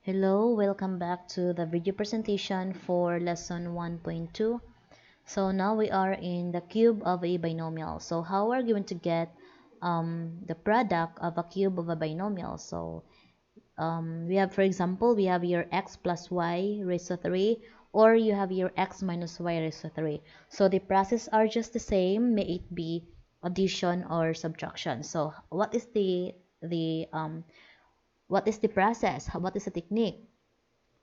Hello, welcome back to the video presentation for lesson 1.2. So now we are in the cube of a binomial. So how are we going to get the product of a cube of a binomial? So we have, for example, we have your x plus y raised to 3, or you have your x minus y raised to 3. So the process are just the same, may it be addition or subtraction. So what is the process? What is the technique?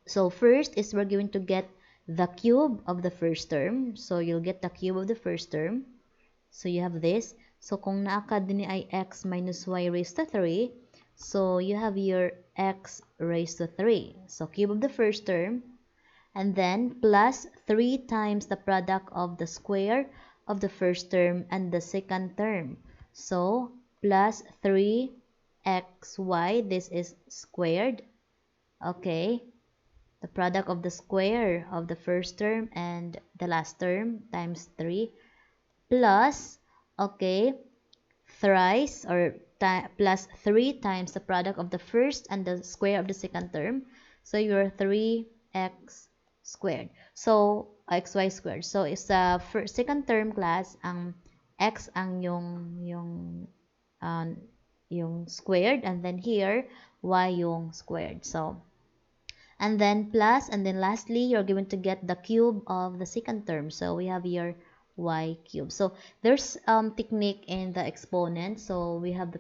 So first is we're going to get the cube of the first term. So you'll get the cube of the first term. So you have this. So kung naaka din ay x minus y raised to 3, so you have your x raised to 3. So cube of the first term, and then plus 3 times the product of the square of the first term and the second term. So plus 3xy, this is squared. Okay, the product of the square of the first term and the last term times 3 plus, okay, thrice or plus 3 times the product of the first and the square of the second term. So your 3x squared. So xy squared. So it's the second term class, ang x ang yung squared, and then here y yung squared. So and then plus, and then lastly you're going to get the cube of the second term. So we have here y cube. So there's technique in the exponent. So we have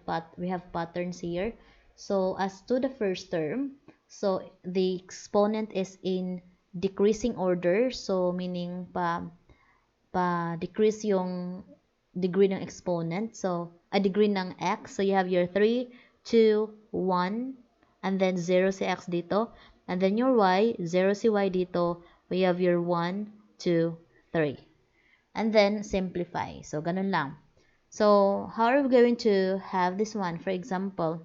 patterns here. So as to the first term, so the exponent is in decreasing order. So meaning pa decrease yung degree ng exponent. So a degree ng x. So you have your 3, 2, 1, and then 0 si x dito. And then your y, 0 si y dito. We have your 1, 2, 3. And then simplify. So ganun lang. So how are we going to have this one? For example,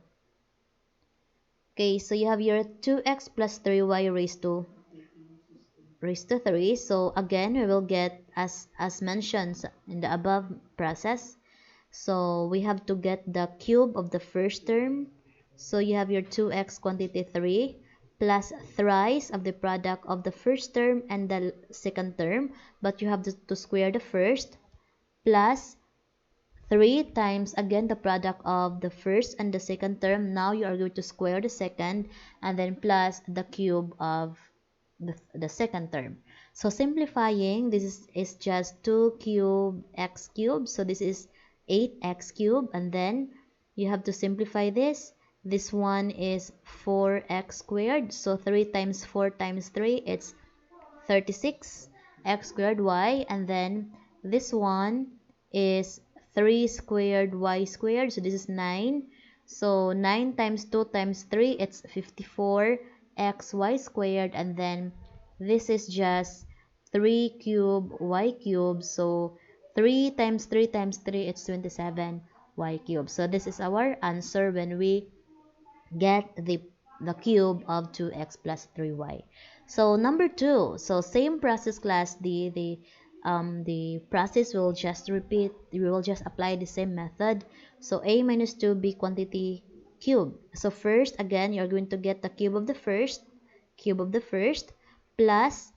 okay, so you have your 2x plus 3y raised to 3. So again, we will get as mentioned in the above process. So we have to get the cube of the first term. So you have your 2x quantity 3 plus thrice of the product of the first term and the second term, but you have to square the first, plus 3 times again the product of the first and the second term. Now you are going to square the second, and then plus the cube of the second term. So simplifying, this is just 2 cube x cube. So this is 8x cube, and then you have to simplify this. This one is 4x squared. So 3 times 4 times 3, it's 36 x squared y, and then this one is 3 squared y squared. So this is 9. So 9 times 2 times 3, it's 54 xy squared, and then this is just 3 cube y cube. So 3 times 3 times 3, it's 27 y cube. So this is our answer when we get the cube of 2x plus 3y. So number 2, so same process class, the process will just repeat. We will just apply the same method. So a minus 2b quantity cube. So first, again, you're going to get the cube of the first plus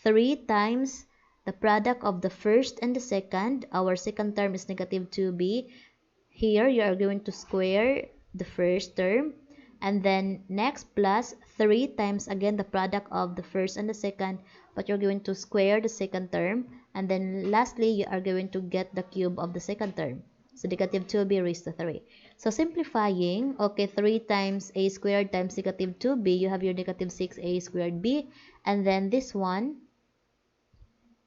3 times the product of the first and the second. Our second term is negative 2b. Here you are going to square the first term, and then next plus 3 times again the product of the first and the second, but you're going to square the second term, and then lastly you are going to get the cube of the second term. So negative 2b raised to 3. So simplifying, okay, 3 times a squared times negative 2b, you have your negative 6a squared b, and then this one,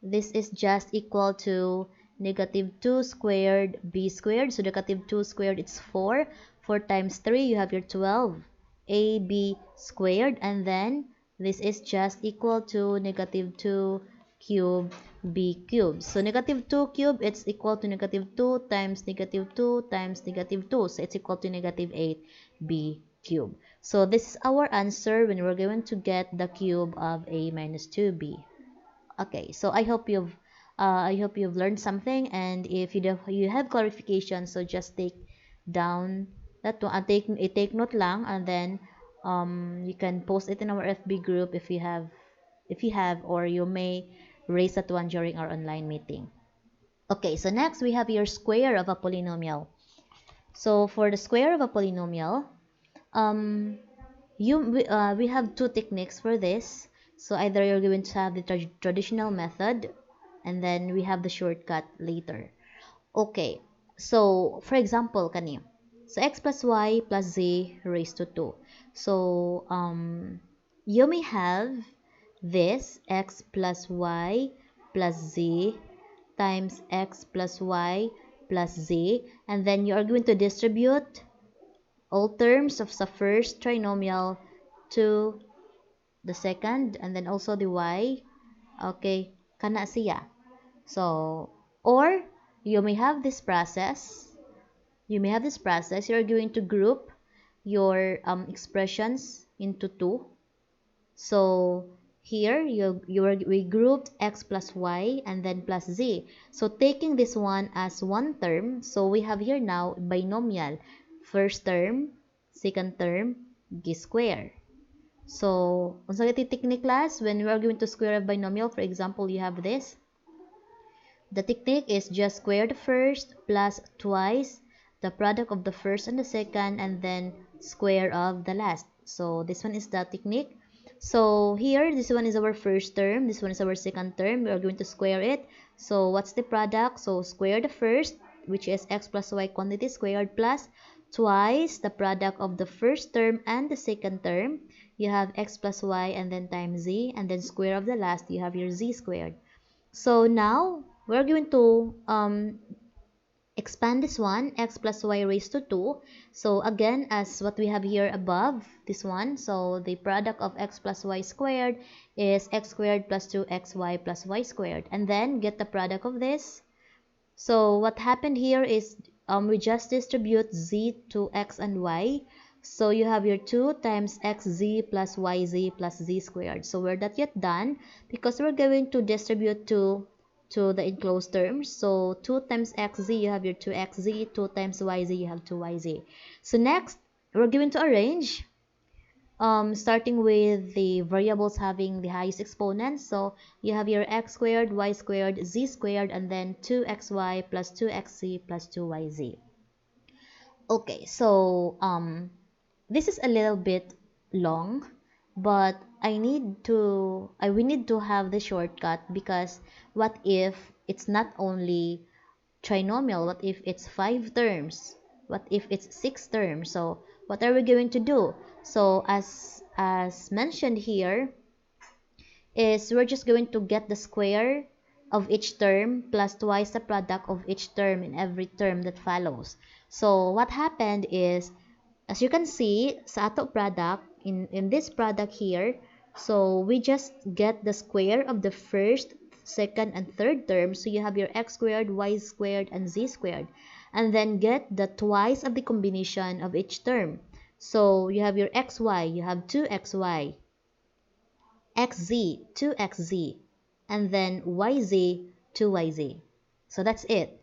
this is just equal to negative 2 squared b squared. So negative 2 squared, it's 4. 4 times 3, you have your 12 ab squared, and then this is just equal to negative 2 cube b cubed. So negative 2 cube, it's equal to negative 2 times negative 2 times negative 2. So it's equal to negative 8b cubed. So this is our answer when we're going to get the cube of a minus 2b. Okay, so I hope you've learned something, and if you have clarification, so just take down that one, take note lang, and then You can post it in our FB group if you have, or you may raise that one during our online meeting. Okay, so next we have your square of a polynomial. So for the square of a polynomial, um, we have two techniques for this. So either you're going to have the traditional method, and then we have the shortcut later. Okay, so for example, kani, so x plus y plus z raised to 2. So you may have this x plus y plus z times x plus y plus z, and then you are going to distribute all terms of the first trinomial to the second, and then also the y. Okay, kana siya. So, or you may have this process. You're going to group your expressions into two. So here we grouped x plus y and then plus z. So taking this one as one term, so we have here now binomial. First term, second term, g square. So, unsa technique class when we are going to square a binomial, for example, you have this. The technique is just square the first plus twice the product of the first and the second, and then square of the last. So this one is the technique. So here, this one is our first term, this one is our second term. We are going to square it. So what's the product? So square the first, which is x plus y quantity squared, plus twice the product of the first term and the second term. You have x plus y and then times z, and then square of the last, you have your z squared. So now we're going to expand this one, x plus y raised to 2. So again, as what we have here above, this one, so the product of x plus y squared is x squared plus 2xy plus y squared. And then get the product of this. So what happened here is we just distribute z to x and y. So you have your 2 times xz plus yz plus z squared. So we're not yet done because we're going to distribute to the enclosed terms. So 2 times xz, you have your 2xz, 2 times yz, you have 2yz. So next, we're going to arrange starting with the variables having the highest exponents. So you have your x squared, y squared, z squared, and then 2xy plus 2xz plus 2yz. Okay, so this is a little bit long, but we need to have the shortcut, because what if it's not only trinomial? What if it's 5 terms? What if it's 6 terms? So what are we going to do? So as mentioned here, is we're just going to get the square of each term plus twice the product of each term in every term that follows. So what happened is, as you can see sa ato product, in this product here, so we just get the square of the first, second, and third term. So you have your x squared, y squared, and z squared, and then get the twice of the combination of each term. So you have your xy, you have 2xy, xz, 2xz, and then yz, 2yz. So that's it.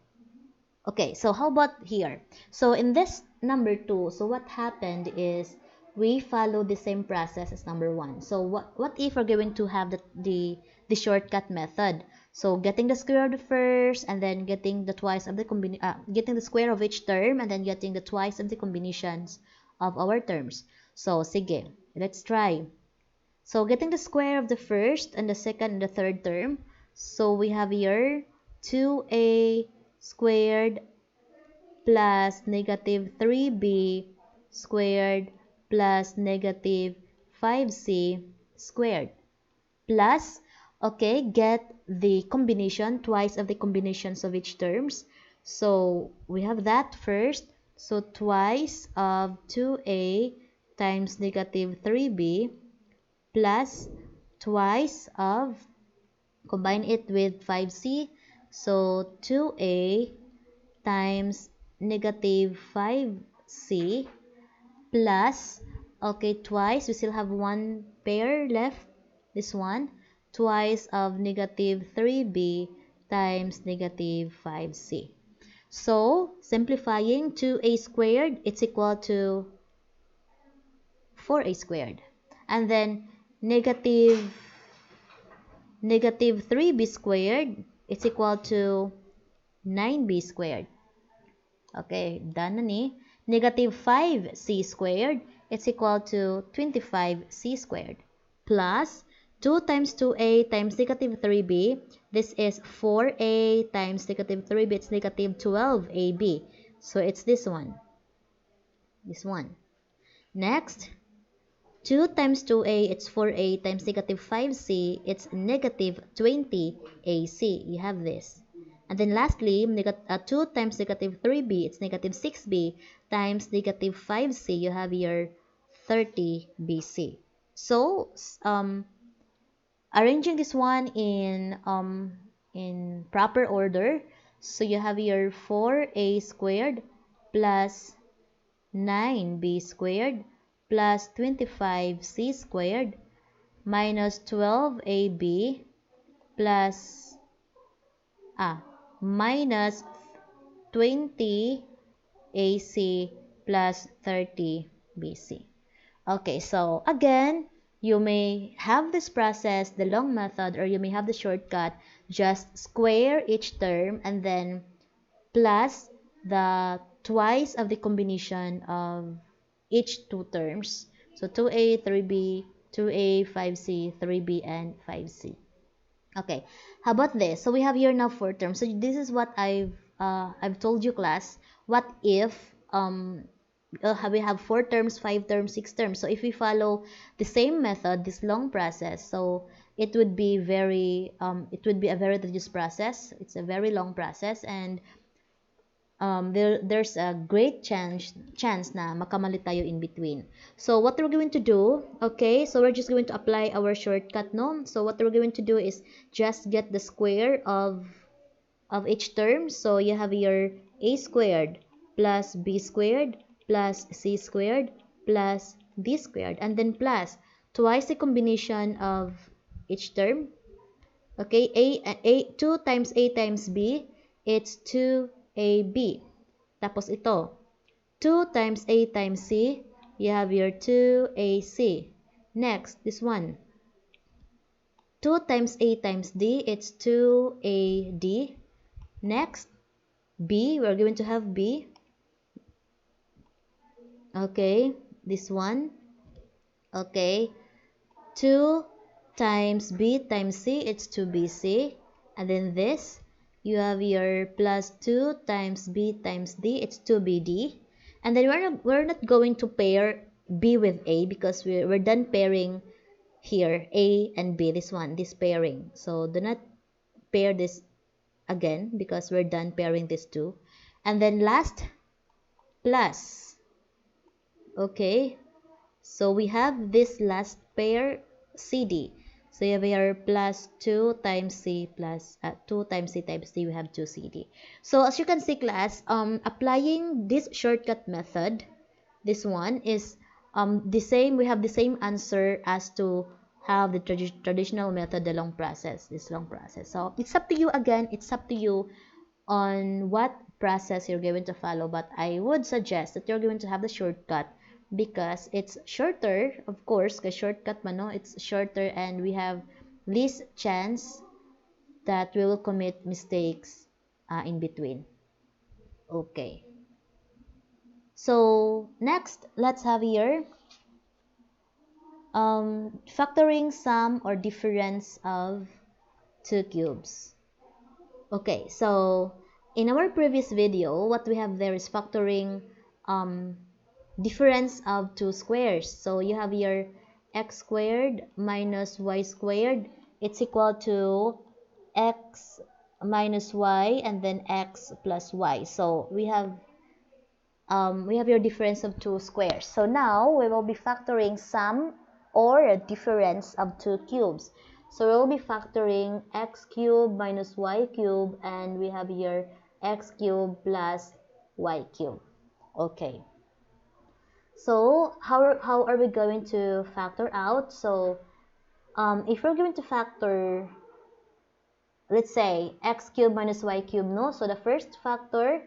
Okay, so how about here? So in this number 2, so what happened is we follow the same process as number 1. So what if we're going to have the shortcut method? So getting the square of the first, and then getting the twice of the getting the square of each term, and then getting the twice of the combinations of our terms. So sige, let's try. So getting the square of the first and the second and the third term. So we have here 2a squared plus negative 3b squared plus negative 5c squared, plus, okay, get the combination, twice of the combinations of each terms. So we have that first. So twice of 2a times negative 3b plus twice of, combine it with 5c, so 2a times negative 5c plus, okay, twice, we still have one pair left, this one, twice of negative 3b times negative 5c. So simplifying, 2a squared, it's equal to 4a squared. And then negative 3b squared is equal to 9b squared. Okay, done na ni. Negative 5c squared, it's equal to 25c squared. Plus 2 times 2a times negative 3b, this is 4a times negative 3b, it's negative 12ab. So it's this one. This one. Next, 2 times 2a, it's 4a times negative 5c, it's negative 20ac. You have this. And then lastly, 2 times negative 3b, it's negative 6b times negative 5c. You have your 30bc. So, arranging this one in proper order. So you have your 4a squared plus 9b squared plus 25c squared minus 12ab plus minus 20ac plus 30bc. Okay, so again, you may have this process, the long method, or you may have the shortcut. Just square each term and then plus the twice of the combination of each two terms. So 2a, 3b, 2a, 5c, 3b, and 5c. Okay, how about this? So we have here now 4 terms. So this is what I've told you, class. What if we have 4 terms, 5 terms, 6 terms? So if we follow the same method, this long process, so it would be a very tedious process. It's a very long process, and there's a great chance na makamali tayo in between. So what we're going to do, okay, so we're just going to apply our shortcut, no? So what we're going to do is just get the square of each term. So you have your a squared plus b squared plus c squared plus d squared, and then plus twice the combination of each term. Okay, 2 times a times b, it's 2ab. Tapos ito, 2 times a times c, you have your 2ac. Next, this one, 2 times a times d, it's 2ad. Next, b, we're going to have b. Okay, this one. Okay, 2 times b times c, it's 2bc. And then this, you have your plus 2 times b times d, it's 2bd. And then we're not going to pair b with a because we're done pairing here a and b, this pairing. So do not pair this again because we're done pairing these two. And then last, plus. Okay, so we have this last pair CD. So you have here plus 2 times C plus 2 times C times D, we have 2 CD. So as you can see, class, applying this shortcut method, this one is the same. We have the same answer as to have the traditional method, the long process, this long process. So it's up to you again. It's up to you on what process you're going to follow, but I would suggest that you're going to have the shortcut because it's shorter, of course, because shortcut man, no? It's shorter and we have least chance that we will commit mistakes in between. Okay. So next, let's have here factoring sum or difference of two cubes. Okay, so in our previous video, what we have there is factoring difference of two squares. So you have your x squared minus y squared. It's equal to x minus y and then x plus y. So we have your difference of two squares. So now we will be factoring sum or difference of two cubes. So we will be factoring x cubed minus y cubed, and we have here x cubed plus y cubed. Okay. So how are we going to factor out? So if we're going to factor, let's say x cubed minus y cubed, no? So the first factor,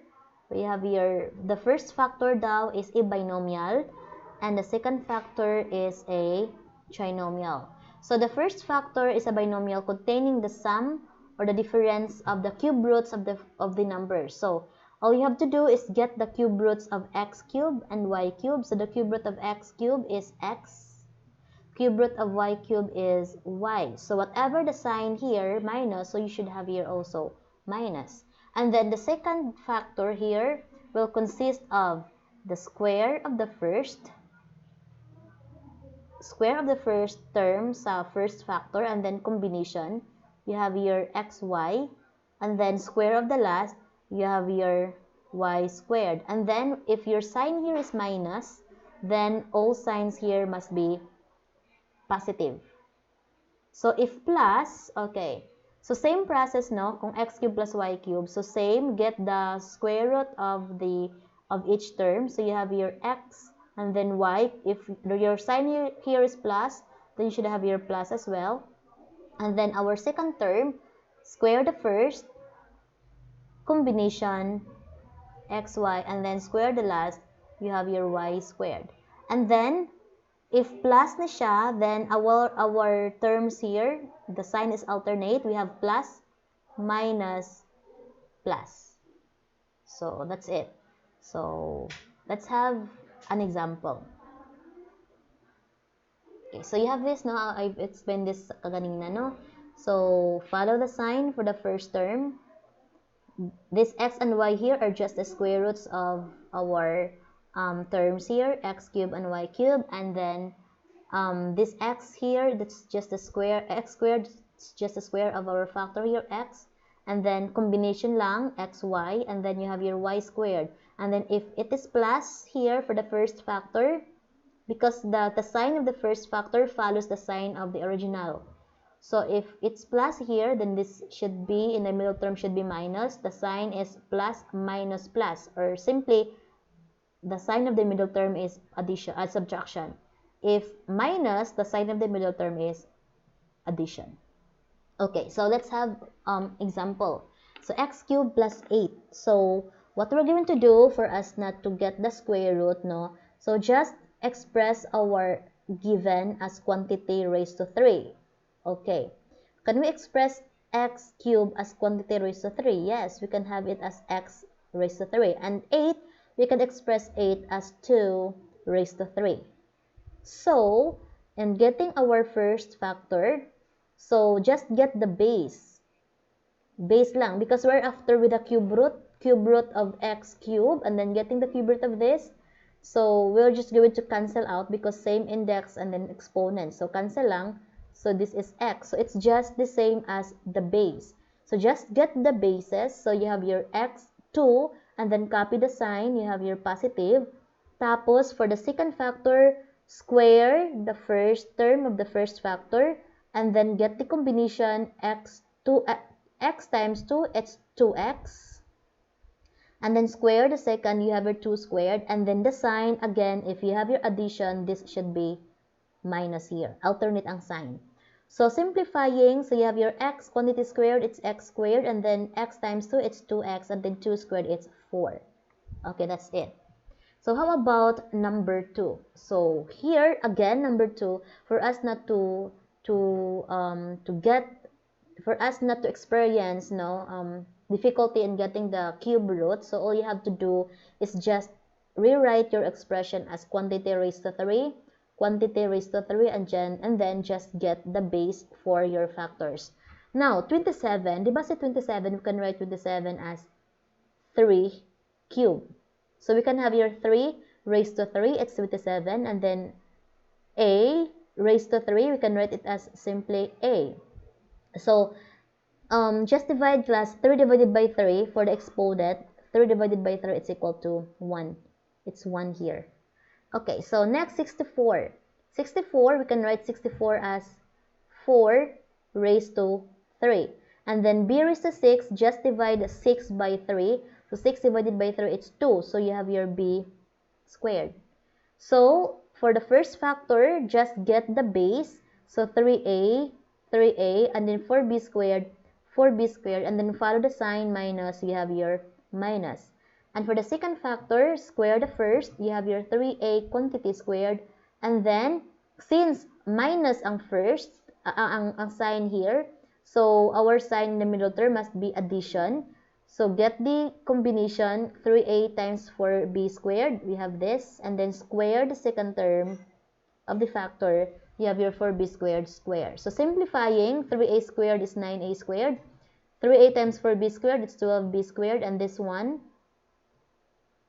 we have here, the first factor daw is a binomial, and the second factor is a trinomial. So the first factor is a binomial containing the sum or the difference of the cube roots of the numbers. So all you have to do is get the cube roots of x cubed and y cubed. So the cube root of x cubed is x, cube root of y cubed is y. So whatever the sign here, minus, so you should have here also minus. And then the second factor here will consist of the square of the first term sa first factor, and then combination, you have your xy, and then square of the last, you have your y squared. And then if your sign here is minus, then all signs here must be positive. So if plus, okay, so same process, no, kung x cubed plus y cubed, so same, get the square root of each term. So you have your x and then y. If your sign here is plus, then you should have your plus as well. And then our second term, square the first, combination xy, and then square the last, you have your y squared. And then if plus na siya, then our terms here, the sign is alternate. We have plus, minus, plus. So that's it. So let's have an example. Okay, so you have this, no? I've explained this kaganina, no? So follow the sign for the first term. This x and y here are just the square roots of our terms here, x cubed and y cubed, and then this x here, that's just the square, x squared, it's just the square of our factor here, x, and then combination lang, xy, and then you have your y squared. And then if it is plus here for the first factor, because the sign of the first factor follows the sign of the original. So if it's plus here, then this should be, in the middle term should be minus. The sign is plus, minus, plus, or simply, the sign of the middle term is addition, subtraction. If minus, the sign of the middle term is addition. Okay, so let's have example. So x cubed plus 8. So what we're going to do for us not to get the square root, no? So just express our given as quantity raised to 3. Okay. Can we express x cubed as quantity raised to 3? Yes, we can have it as x raised to 3. And 8, we can express 8 as 2 raised to 3. So, in getting our first factor, so just get the base. Base lang, because we're after with a cube root of x cubed, and then getting the cube root of this. So, we're just going to cancel out because same index and then exponent. So, cancel lang. So, this is x. So, it's just the same as the base. So, just get the bases. So, you have your x2, and then copy the sign. You have your positive. Tapos, for the second factor, square the first term of the first factor, and then get the combination x times 2, it's 2x. And then square the second, you have your 2 squared, and then the sign, again, if you have your addition, this should be minus here. Alternate ang sign. So simplifying, so you have your x quantity squared, it's x squared, and then x times 2, it's 2x, and then 2 squared, it's 4. Okay, that's it. So how about number 2? So here again, number 2, for us not to experience difficulty in getting the cube root, so all you have to do is just rewrite your expression as quantity raised to 3, quantity raised to 3, and then just get the base for your factors. Now 27, diba si 27, we can write 27 as 3 cubed. So we can have your 3 raised to 3, it's 27, and then a raised to 3, we can write it as simply a. So just divide class 3 divided by 3 for the exponent. 3 divided by 3, it's equal to 1. It's 1 here. Okay, so next 64. 64, we can write 64 as 4 raised to 3. And then b raised to 6, just divide 6 by 3. So 6 divided by 3, it's 2. So you have your b squared. So for the first factor, just get the base. So 3a, and then 4b squared, and then follow the sign minus, you have your minus. And for the second factor, square the first, you have your 3a quantity squared. And then, since minus ang first, ang sign here, so our sign in the middle term must be addition. So get the combination 3a times 4b squared. We have this. And then square the second term of the factor. You have your 4b squared square. So simplifying, 3a squared is 9a squared. 3a times 4b squared is 12b squared. And this one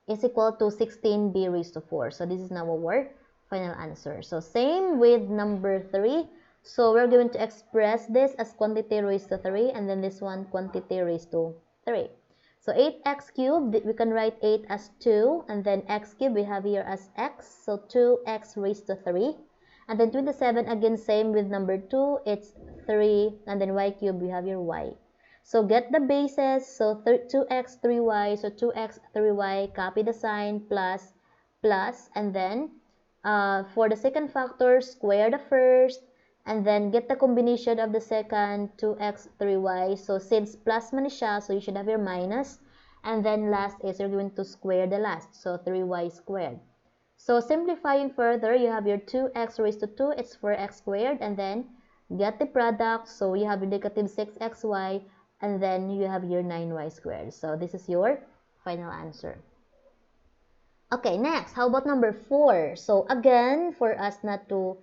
is equal to 16b raised to 4. So this is now our final answer. So same with number 3. So we're going to express this as quantity raised to 3, and then this one quantity raised to 3. So 8x cubed, we can write 8 as 2, and then x cubed we have here as x, so 2x raised to 3. And then 27, again same with number 2, it's 3, and then y cubed we have your y. So get the bases, so 2x, 3y, so 2x, 3y, copy the sign, plus, and then for the second factor, square the first, and then get the combination of the second, 2x, 3y. So since plus man siya, so you should have your minus, and then last is you're going to square the last, so 3y squared. So simplifying further, you have your 2x raised to 2, it's 4x squared, and then get the product, so you have your negative 6xy, and then you have your 9y squared. So this is your final answer. Okay, next, how about number 4? So again, for us not to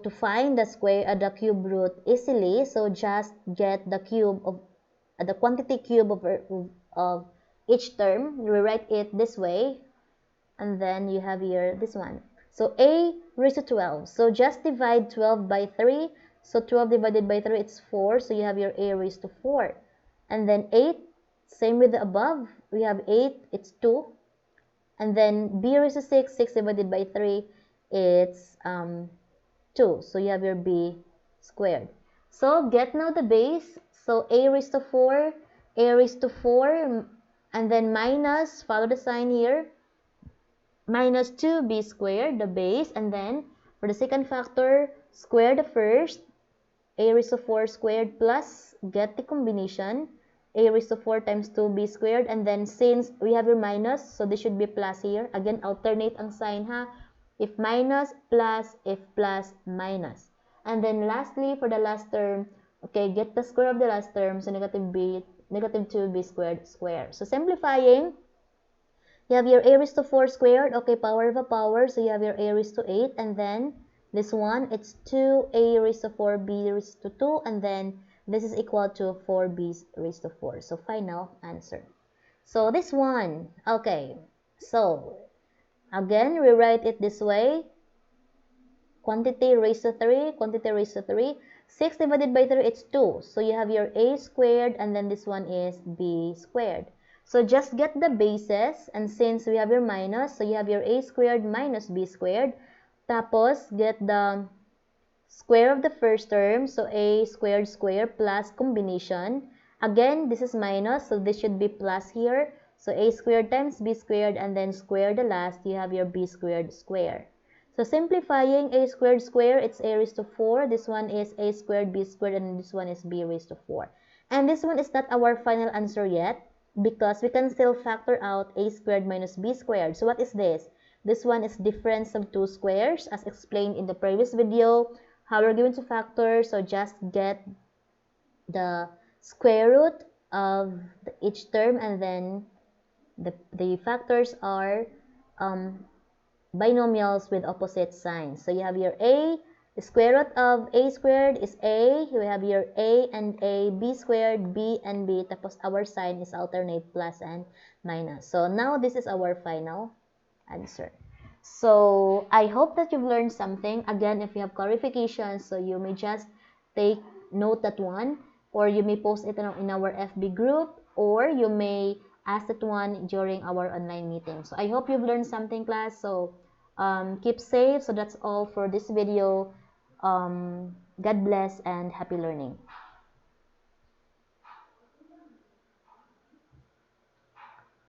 find the square, the cube root easily, so just get the cube of the quantity cube of each term. We write it this way, and then you have here this one. So a raised to 12. So just divide 12 by 3. So 12 divided by 3, it's 4. So you have your a raised to 4. And then 8, same with the above. We have 8, it's 2. And then b raised to 6, 6 divided by 3, it's 2. So you have your b squared. So get now the base. So a raised to 4, a raised to 4, and then minus, follow the sign here, minus 2b squared, the base, and then for the second factor, square the first, a raised to 4 squared, plus, get the combination, a raised to 4 times 2b squared, and then since we have your minus, so this should be plus here. Again, alternate ang sign ha. If minus, plus, if plus, minus. And then lastly, for the last term, okay, get the square of the last term, so negative 2b squared square. So simplifying, you have your a raised to 4 squared, okay, power of a power, so you have your a raised to 8, and then this one, it's 2a raised to 4b raised to 2, and then this is equal to 4b raised to 4. So final answer. So this one, okay, so again, we write it this way, quantity raised to 3, quantity raised to 3, 6 divided by 3, it's 2. So you have your a squared, and then this one is b squared. So just get the bases, and since we have your minus, so you have your a squared minus b squared. Tapos, get the square of the first term, so a squared square plus combination. Again, this is minus, so this should be plus here. So a squared times b squared, and then square the last, you have your b squared square. So simplifying, a squared square, it's a raised to 4. This one is a squared b squared, and this one is b raised to 4. And this one is not our final answer yet, because we can still factor out a squared minus b squared. So what is this? This one is difference of two squares, as explained in the previous video. How we're going to factor, so just get the square root of each term, and then the factors are binomials with opposite signs. So you have your a, the square root of a squared is a, you have your a and a, b squared, b and b, tapos our sign is alternate plus and minus. So now this is our final answer. So I hope that you've learned something. Again, if you have clarifications, so you may just take note that one, or you may post it in our FB group, or you may ask that one during our online meeting. So I hope you've learned something, class. So keep safe. So that's all for this video. God bless and happy learning.